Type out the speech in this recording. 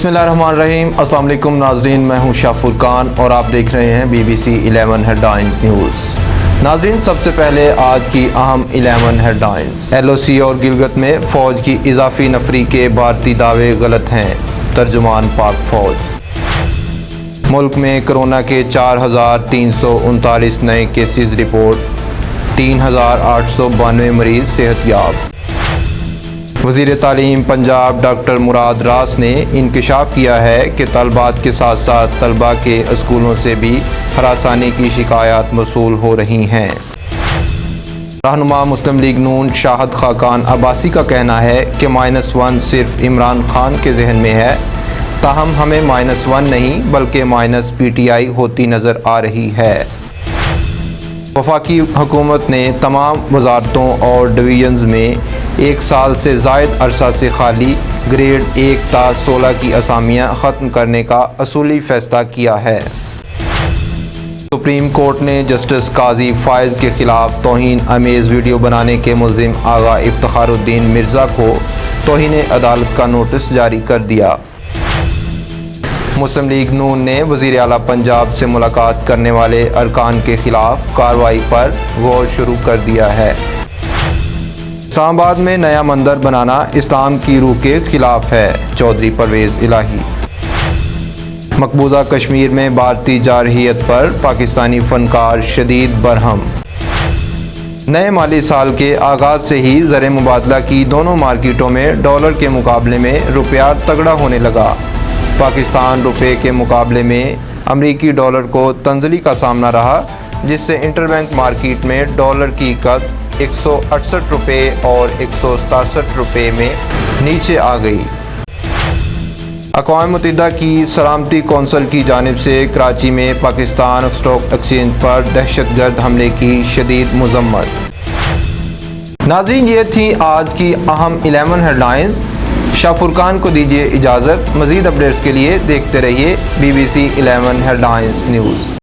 बिस्मिल्लाहिर्रहमानिर्रहीम। अस्सलाम वालेकुम नाजरीन, मैं हूं शाह फुरकान और आप देख रहे हैं BBC 11 हेडलाइंस न्यूज़। नाजरीन, सबसे पहले आज की अहम 11 हेडलाइंस। LOC और गिलगित में फ़ौज की इजाफी नफरी के भारतीय दावे गलत हैं, तर्जुमान पाक फ़ौज। मुल्क में कोरोना के 4,339 नए केसेस रिपोर्ट, 3,892 मरीज सेहतयाब। वज़ीर तालीम पंजाब डॉक्टर मुराद रास ने इंकशाफ किया है कि तलबात के साथ साथ तलबा के स्कूलों से भी हरासानी की शिकायत मौसूल हो रही हैं। रहनुमा मुस्लिम लीग नून शाहद खाकान अब्बासी का कहना है कि -1 सिर्फ इमरान खान के जहन में है, ताहम हमें -1 नहीं बल्कि -PTI होती नज़र आ रही है। वफाकी हुकूमत ने तमाम वजारतों और डिवीजन्स में 1 साल से ज़ायद अरसा से खाली ग्रेड 1 ता 16 की असामियाँ ख़त्म करने का असूली फ़ैसला किया है। सुप्रीम कोर्ट ने जस्टिस काजी फ़ायज़ के ख़िलाफ़ तौहीन अमेज़ वीडियो बनाने के मुल्ज़िम आगा इफ्तिखारुद्दीन मिर्ज़ा को तौहीन अदालत का नोटिस जारी कर दिया। मुस्लिम लीग नून ने वज़ीर आला पंजाब से मुलाकात करने वाले अरकान के ख़िलाफ़ कार्रवाई पर गौर शुरू कर दिया है। इस्लामाबाद में नया मंदिर बनाना इस्लाम की रूह के ख़िलाफ़ है, चौधरी परवेज़ इलाही। मकबूजा कश्मीर में भारतीय जारहियत पर पाकिस्तानी फ़नकार शदीद बरहम। नए माली साल के आगाज़ से ही ज़र मुबादला की दोनों मार्केटों में डॉलर के मुकाबले में रुपया तगड़ा होने लगा। पाकिस्तान रुपये के मुकाबले में अमरीकी डॉलर को तंज़ली का सामना रहा, जिससे इंटरबैंक मार्केट में डॉलर की कीमत 168 रुपये और 167 रुपये में नीचे आ गई। अक़वाम मुत्तहिदा की सलामती कौंसिल की जानिब से कराची में पाकिस्तान स्टॉक एक्सचेंज पर दहशतगर्द हमले की शदीद मज़म्मत। नाज़रीन, ये थी आज की अहम 11 हेडलाइंस। शाह फुरकान को दीजिए इजाज़त। मज़ीद अपडेट्स के लिए देखते रहिए BBC 11 हेडलाइंस न्यूज़।